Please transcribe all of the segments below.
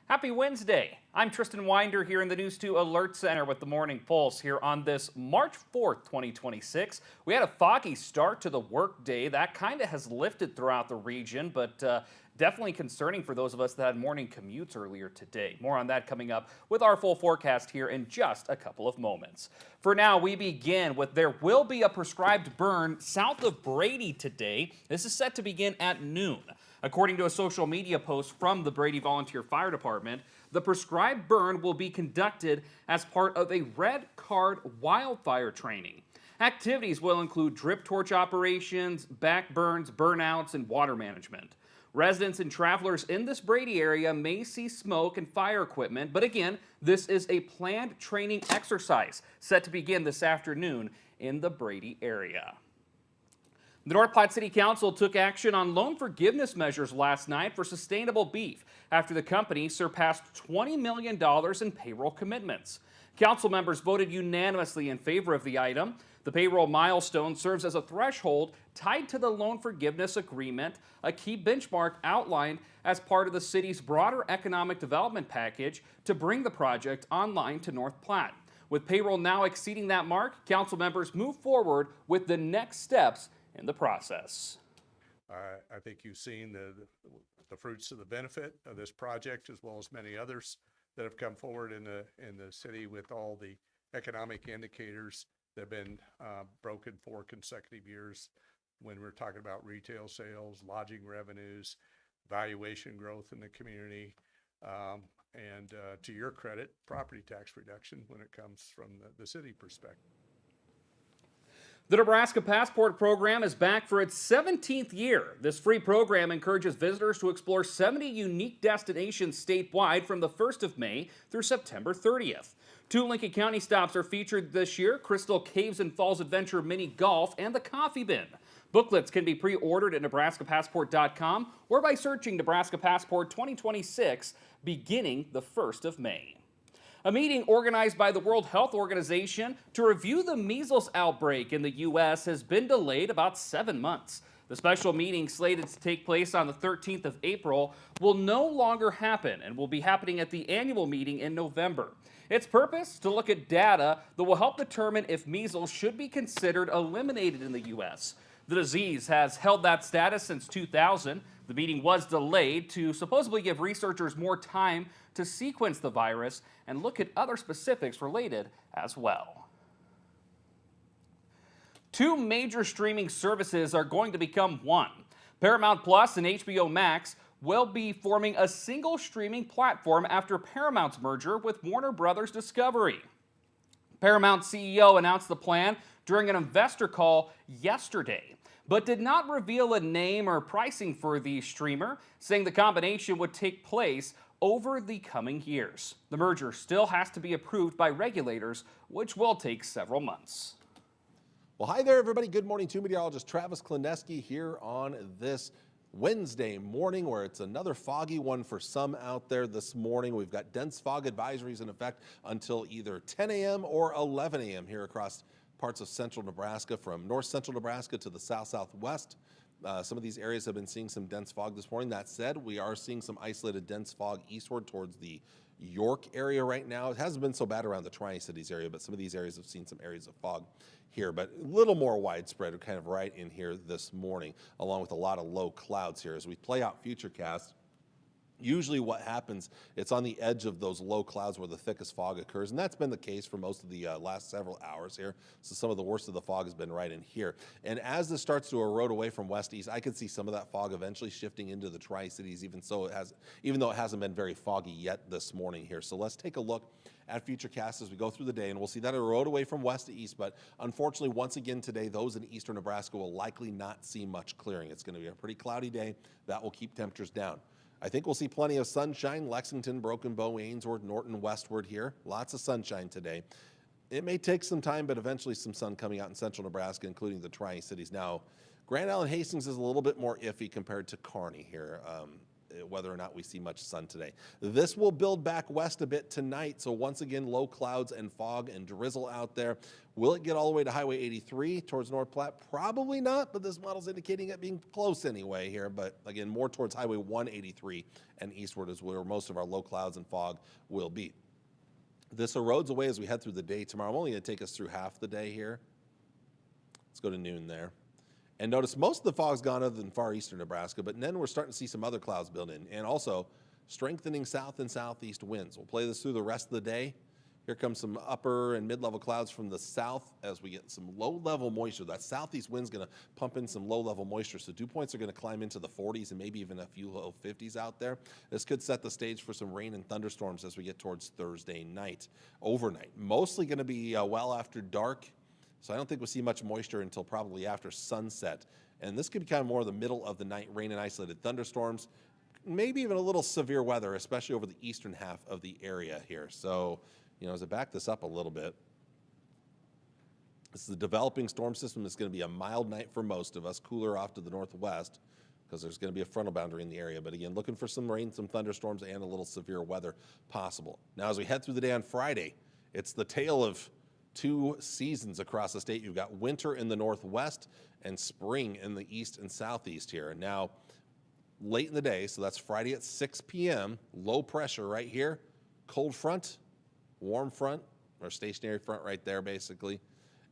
Happy Wednesday. I'm Tristan Winder here in the News 2 Alert Center with the Morning Pulse here on this March 4th, 2026. We had a foggy start to the workday. That kind of has lifted throughout the region, but definitely concerning for those of us that had morning commutes earlier today. More on that coming up with our full forecast here in just a couple of moments. For now, we begin with there will be a prescribed burn south of Brady today. This is set to begin at noon. According to a social media post from the Brady Volunteer Fire Department, the prescribed burn will be conducted as part of a red card wildfire training. Activities will include drip torch operations, back burns, burnouts, and water management. Residents and travelers in this Brady area may see smoke and fire equipment, but again, this is a planned training exercise set to begin this afternoon in the Brady area. The North Platte City Council took action on loan forgiveness measures last night for Sustainable Beef after the company surpassed $20 million in payroll commitments. Council members voted unanimously in favor of the item. The payroll milestone serves as a threshold tied to the loan forgiveness agreement, a key benchmark outlined as part of the city's broader economic development package to bring the project online to North Platte. With payroll now exceeding that mark, council members move forward with the next steps in the process. I think you've seen the fruits of the benefit of this project, as well as many others that have come forward in the city with all the economic indicators that have been broken for consecutive years. When we're talking about retail sales, lodging revenues, valuation growth in the community, and to your credit, property tax reduction when it comes from the city perspective. The Nebraska Passport Program is back for its 17th year. This free program encourages visitors to explore 70 unique destinations statewide from the 1st of May through September 30th. 2 Lincoln County stops are featured this year: Crystal Caves and Falls Adventure Mini Golf and the Coffee Bin. Booklets can be pre-ordered at nebraskapassport.com or by searching Nebraska Passport 2026 beginning the 1st of May. A meeting organized by the World Health Organization to review the measles outbreak in the U.S. has been delayed about 7 months. The special meeting, slated to take place on the 13th of April, will no longer happen and will be happening at the annual meeting in November. Its purpose? To look at data that will help determine if measles should be considered eliminated in the U.S. The disease has held that status since 2000. The meeting was delayed to supposedly give researchers more time to sequence the virus and look at other specifics related as well. 2 major streaming services are going to become one. Paramount Plus and HBO Max will be forming a single streaming platform after Paramount's merger with Warner Brothers Discovery. Paramount CEO announced the plan during an investor call yesterday, but did not reveal a name or pricing for the streamer, saying the combination would take place over the coming years. The merger still has to be approved by regulators, which will take several months. Well, hi there, everybody. Good morning to meteorologist Travis Klineski here on this Wednesday morning, where it's another foggy one for some out there this morning. We've got dense fog advisories in effect until either 10 a.m. or 11 a.m. here across parts of central Nebraska, from north central Nebraska to the southwest. Some of these areas have been seeing some dense fog this morning. That said, we are seeing some isolated dense fog eastward towards the York area right now. It hasn't been so bad around the Tri-Cities area, but some of these areas have seen some areas of fog here, but a little more widespread, kind of right in here this morning, along with a lot of low clouds here. As we play out Futurecast, usually what happens, it's on the edge of those low clouds where the thickest fog occurs, and that's been the case for most of the last several hours here. So some of the worst of the fog has been right in here. And as this starts to erode away from west east, I could see some of that fog eventually shifting into the Tri-Cities, even though it hasn't been very foggy yet this morning here. So let's take a look at Futurecast as we go through the day, and we'll see that erode away from west to east. But unfortunately, once again today, those in eastern Nebraska will likely not see much clearing. It's going to be a pretty cloudy day. That will keep temperatures down. I think we'll see plenty of sunshine. Lexington, Broken Bow, Ainsworth, Norton, westward here. Lots of sunshine today. It may take some time, but eventually some sun coming out in central Nebraska, including the Tri-Cities. Now, Grand Island Hastings is a little bit more iffy compared to Kearney here. whether or not we see much sun today. This will build back west a bit tonight. So once again, low clouds and fog and drizzle out there. Will it get all the way to Highway 83 towards North Platte? Probably not, but this model's indicating it being close anyway here. But again, more towards Highway 183 and eastward is where most of our low clouds and fog will be. This erodes away as we head through the day tomorrow. I'm only going to take us through half the day here. Let's go to noon there. And notice most of the fog's gone other than far eastern Nebraska, but then we're starting to see some other clouds build in, and also strengthening south and southeast winds. We'll play this through the rest of the day. Here comes some upper and mid-level clouds from the south as we get some low-level moisture. That southeast wind's going to pump in some low-level moisture, so dew points are going to climb into the 40s and maybe even a few low 50s out there. This could set the stage for some rain and thunderstorms as we get towards Thursday night, overnight. Mostly going to be well after dark. So I don't think we'll see much moisture until probably after sunset. And this could be kind of more the middle of the night, rain and isolated thunderstorms, maybe even a little severe weather, especially over the eastern half of the area here. So, as I back this up a little bit, this is the developing storm system. It's going to be a mild night for most of us, cooler off to the northwest because there's going to be a frontal boundary in the area. But again, looking for some rain, some thunderstorms, and a little severe weather possible. Now, as we head through the day on Friday, it's the tale of two seasons across the state. You've got winter in the northwest and spring in the east and southeast here. Now, late in the day, so that's Friday at 6 p.m., low pressure right here, cold front, warm front, or stationary front right there basically,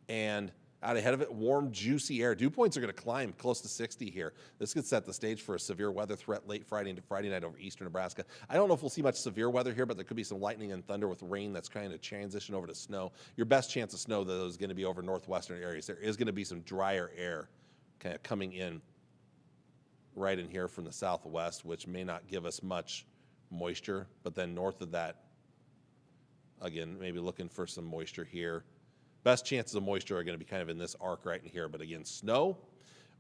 and out ahead of it, warm, juicy air. Dew points are going to climb close to 60 here. This could set the stage for a severe weather threat late Friday into Friday night over eastern Nebraska. I don't know if we'll see much severe weather here, but there could be some lightning and thunder with rain that's trying to transition over to snow. Your best chance of snow, though, is going to be over northwestern areas. There is going to be some drier air kind of coming in right in here from the southwest, which may not give us much moisture. But then north of that, again, maybe looking for some moisture here. Best chances of moisture are going to be kind of in this arc right in here. But again, snow,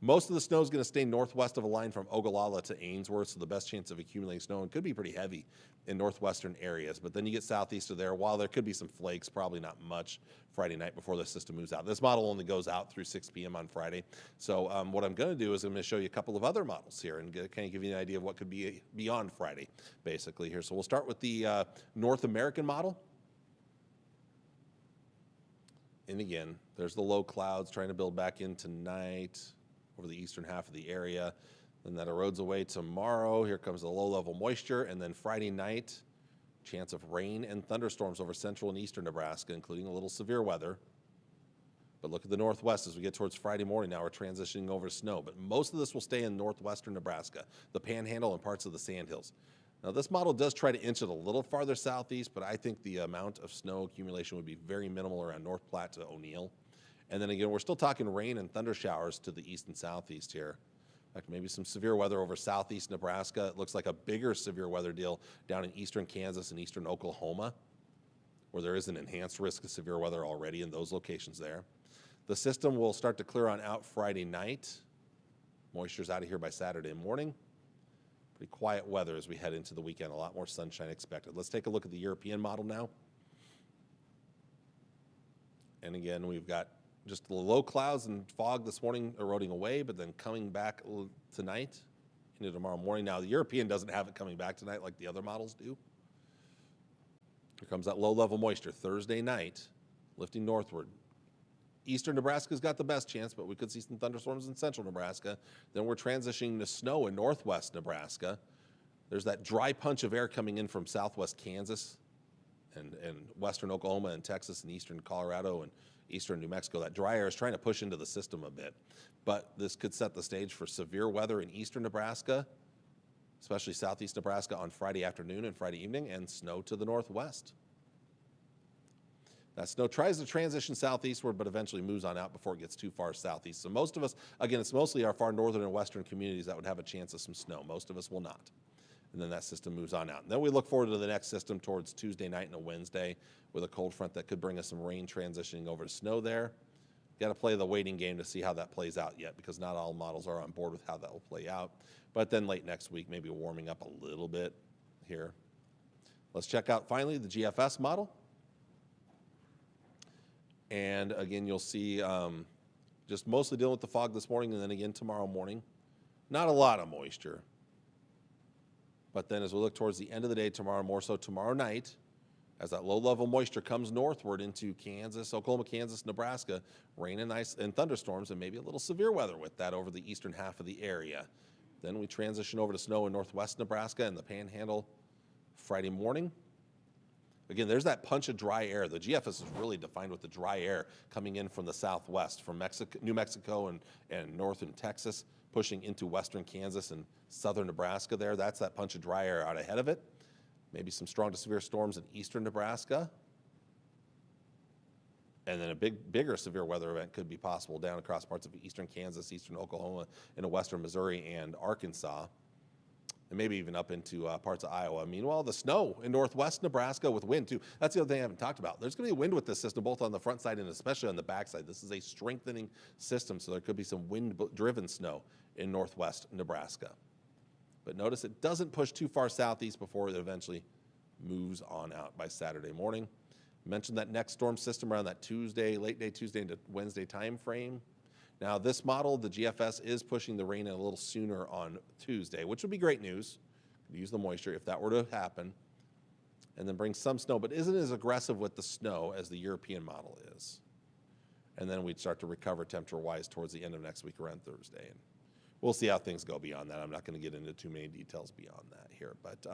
most of the snow is going to stay northwest of a line from Ogallala to Ainsworth, so the best chance of accumulating snow, and could be pretty heavy in northwestern areas. But then you get southeast of there, while there could be some flakes, probably not much Friday night before the system moves out. This model only goes out through 6 p.m. on Friday. So what I'm going to do is I'm going to show you a couple of other models here and kind of give you an idea of what could be beyond Friday, basically here. So we'll start with the North American model. And again, there's the low clouds trying to build back in tonight over the eastern half of the area. Then that erodes away tomorrow. Here comes the low-level moisture. And then Friday night, chance of rain and thunderstorms over central and eastern Nebraska, including a little severe weather. But look at the northwest as we get towards Friday morning. Now we're transitioning over to snow. But most of this will stay in northwestern Nebraska, the Panhandle and parts of the Sandhills. Now, this model does try to inch it a little farther southeast, but I think the amount of snow accumulation would be very minimal around North Platte to O'Neill. And then again, we're still talking rain and thunder showers to the east and southeast here. In fact, maybe some severe weather over southeast Nebraska. It looks like a bigger severe weather deal down in eastern Kansas and eastern Oklahoma, where there is an enhanced risk of severe weather already in those locations there. The system will start to clear on out Friday night. Moisture's out of here by Saturday morning. Pretty quiet weather as we head into the weekend. A lot more sunshine expected. Let's take a look at the European model now. And again, we've got just the low clouds and fog this morning eroding away, but then coming back tonight into tomorrow morning. Now, the European doesn't have it coming back tonight like the other models do. Here comes that low-level moisture Thursday night, lifting northward. Eastern Nebraska's got the best chance, but we could see some thunderstorms in central Nebraska. Then we're transitioning to snow in northwest Nebraska. There's that dry punch of air coming in from southwest Kansas and western Oklahoma and Texas and eastern Colorado and eastern New Mexico. That dry air is trying to push into the system a bit. But this could set the stage for severe weather in eastern Nebraska, especially southeast Nebraska on Friday afternoon and Friday evening, and snow to the northwest. That snow tries to transition southeastward, but eventually moves on out before it gets too far southeast. So most of us, again, it's mostly our far northern and western communities that would have a chance of some snow. Most of us will not. And then that system moves on out. And then we look forward to the next system towards Tuesday night and a Wednesday with a cold front that could bring us some rain transitioning over to snow there. Got to play the waiting game to see how that plays out yet, because not all models are on board with how that will play out. But then late next week, maybe warming up a little bit here. Let's check out finally the GFS model. And again, you'll see just mostly dealing with the fog this morning and then again tomorrow morning. Not a lot of moisture. But then as we look towards the end of the day tomorrow, more so tomorrow night, as that low-level moisture comes northward into Kansas, Oklahoma, Kansas, Nebraska, rain and ice and thunderstorms and maybe a little severe weather with that over the eastern half of the area. Then we transition over to snow in northwest Nebraska and the Panhandle Friday morning. Again, there's that punch of dry air. The GFS is really defined with the dry air coming in from the southwest, from New Mexico and northern Texas, pushing into western Kansas and southern Nebraska there. That's that punch of dry air out ahead of it. Maybe some strong to severe storms in eastern Nebraska. And then a bigger severe weather event could be possible down across parts of eastern Kansas, eastern Oklahoma, into western Missouri and Arkansas, and maybe even up into parts of Iowa. Meanwhile, the snow in northwest Nebraska with wind too. That's the other thing I haven't talked about. There's going to be wind with this system, both on the front side and especially on the back side. This is a strengthening system, so there could be some wind-driven snow in northwest Nebraska. But notice it doesn't push too far southeast before it eventually moves on out by Saturday morning. I mentioned that next storm system around that Tuesday, late day Tuesday into Wednesday time frame. Now this model, the GFS, is pushing the rain in a little sooner on Tuesday, which would be great news. Could use the moisture if that were to happen. And then bring some snow, but isn't as aggressive with the snow as the European model is. And then we'd start to recover temperature-wise towards the end of next week around Thursday. And we'll see how things go beyond that. I'm not going to get into too many details beyond that here. But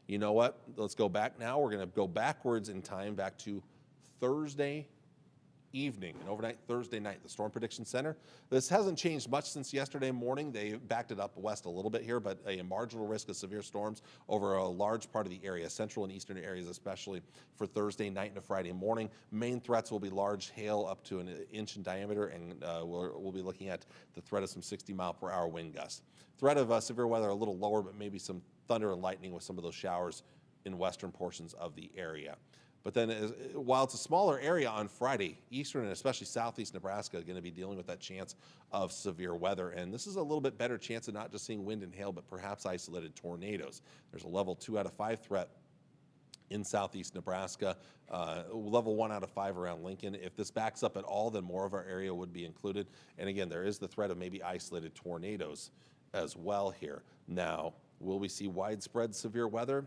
you know what? Let's go back now. We're going to go backwards in time, back to Thursday evening and overnight Thursday night, the Storm Prediction Center. This hasn't changed much since yesterday morning. They backed it up west a little bit here, but a marginal risk of severe storms over a large part of the area, central and eastern areas especially, for Thursday night and Friday morning. Main threats will be large hail up to an inch in diameter, and we'll be looking at the threat of some 60-mile-per-hour wind gusts. Threat of severe weather a little lower, but maybe some thunder and lightning with some of those showers in western portions of the area. But then while it's a smaller area on Friday, eastern and especially southeast Nebraska are going to be dealing with that chance of severe weather. And this is a little bit better chance of not just seeing wind and hail, but perhaps isolated tornadoes. There's a level 2 out of 5 threat in southeast Nebraska, level 1 out of 5 around Lincoln. If this backs up at all, then more of our area would be included. And again, there is the threat of maybe isolated tornadoes as well here. Now, will we see widespread severe weather?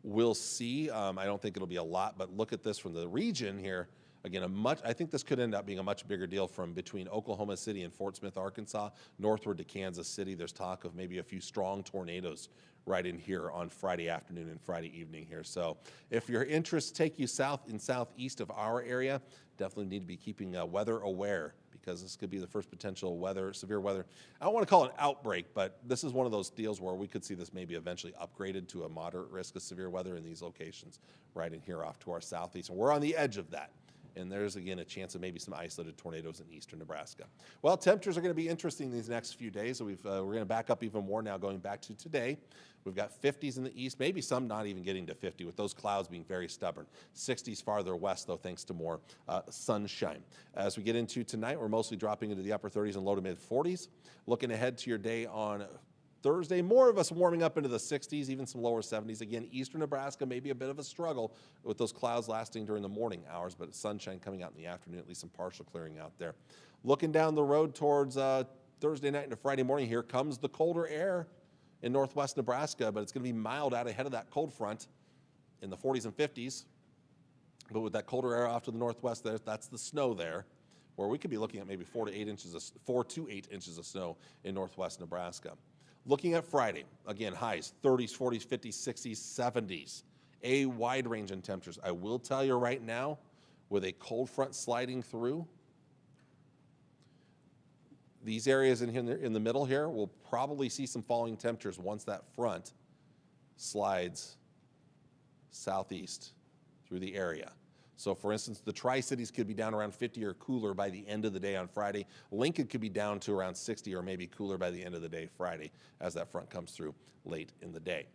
We'll see. I don't think it'll be a lot, but look at this from the region here. Again, I think this could end up being a much bigger deal from between Oklahoma City and Fort Smith, Arkansas, northward to Kansas City. There's talk of maybe a few strong tornadoes right in here on Friday afternoon and Friday evening here. So if your interests take you south and southeast of our area, definitely need to be keeping weather aware, because this could be the first potential severe weather. I don't want to call it an outbreak, but this is one of those deals where we could see this maybe eventually upgraded to a moderate risk of severe weather in these locations right in here off to our southeast. And we're on the edge of that. And there's, again, a chance of maybe some isolated tornadoes in eastern Nebraska. Well, temperatures are going to be interesting these next few days. So we're going to back up even more now, going back to today. We've got 50s in the east, maybe some not even getting to 50, with those clouds being very stubborn. 60s farther west, though, thanks to more sunshine. As we get into tonight, we're mostly dropping into the upper 30s and low to mid 40s. Looking ahead to your day on Thursday, more of us warming up into the 60s, even some lower 70s. Again, eastern Nebraska may be a bit of a struggle with those clouds lasting during the morning hours, but sunshine coming out in the afternoon, at least some partial clearing out there. Looking down the road towards Thursday night into Friday morning, here comes the colder air in northwest Nebraska, but it's going to be mild out ahead of that cold front in the 40s and 50s. But with that colder air off to the northwest, that's the snow there, where we could be looking at maybe 4 to 8 inches of snow in northwest Nebraska. Looking at Friday, again, highs, 30s, 40s, 50s, 60s, 70s. A wide range in temperatures. I will tell you right now, with a cold front sliding through, these areas in the middle here will probably see some falling temperatures once that front slides southeast through the area. So for instance, the Tri-Cities could be down around 50 or cooler by the end of the day on Friday. Lincoln could be down to around 60 or maybe cooler by the end of the day Friday as that front comes through late in the day.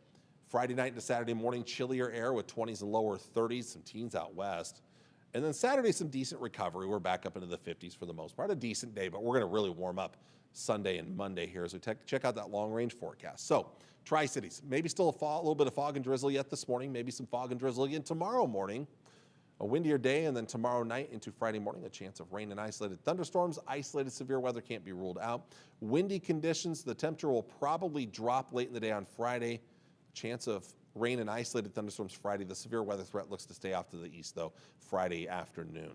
Friday night into Saturday morning, chillier air with 20s and lower 30s, some teens out west. And then Saturday, some decent recovery. We're back up into the 50s for the most part. A decent day, but we're going to really warm up Sunday and Monday here as we check out that long-range forecast. So, Tri-Cities, maybe still a little bit of fog and drizzle yet this morning, maybe some fog and drizzle again tomorrow morning. A windier day, and then tomorrow night into Friday morning, a chance of rain and isolated thunderstorms. Isolated severe weather can't be ruled out. Windy conditions, the temperature will probably drop late in the day on Friday. Chance of rain and isolated thunderstorms Friday. The severe weather threat looks to stay off to the east, though, Friday afternoon.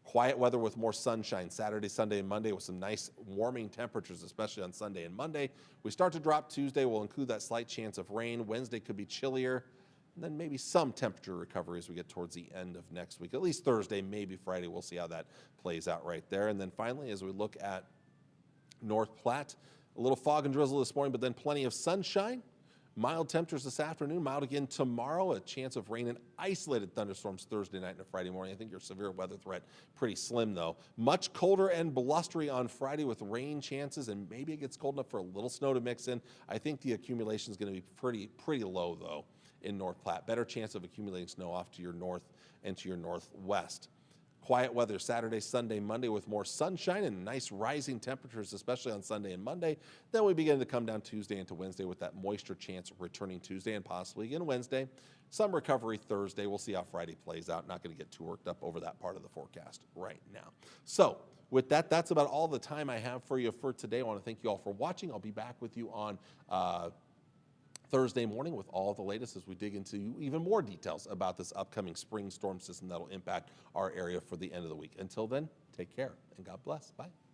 Quiet weather with more sunshine Saturday, Sunday, and Monday with some nice warming temperatures, especially on Sunday and Monday. We start to drop Tuesday. We'll include that slight chance of rain. Wednesday could be chillier. And then maybe some temperature recovery as we get towards the end of next week. At least Thursday, maybe Friday. We'll see how that plays out right there. And then finally, as we look at North Platte, a little fog and drizzle this morning, but then plenty of sunshine. Mild temperatures this afternoon, mild again tomorrow. A chance of rain and isolated thunderstorms Thursday night and Friday morning. I think your severe weather threat pretty slim, though. Much colder and blustery on Friday with rain chances, and maybe it gets cold enough for a little snow to mix in. I think the accumulation is going to be pretty low, though, in North Platte. Better chance of accumulating snow off to your north and to your northwest. Quiet weather Saturday, Sunday, Monday with more sunshine and nice rising temperatures, especially on Sunday and Monday. Then we begin to come down Tuesday into Wednesday with that moisture chance returning Tuesday and possibly again Wednesday. Some recovery Thursday. We'll see how Friday plays out. Not going to get too worked up over that part of the forecast right now. So with that, that's about all the time I have for you for today. I want to thank you all for watching. I'll be back with you on Thursday morning with all the latest as we dig into even more details about this upcoming spring storm system that'll impact our area for the end of the week. Until then, take care and God bless. Bye.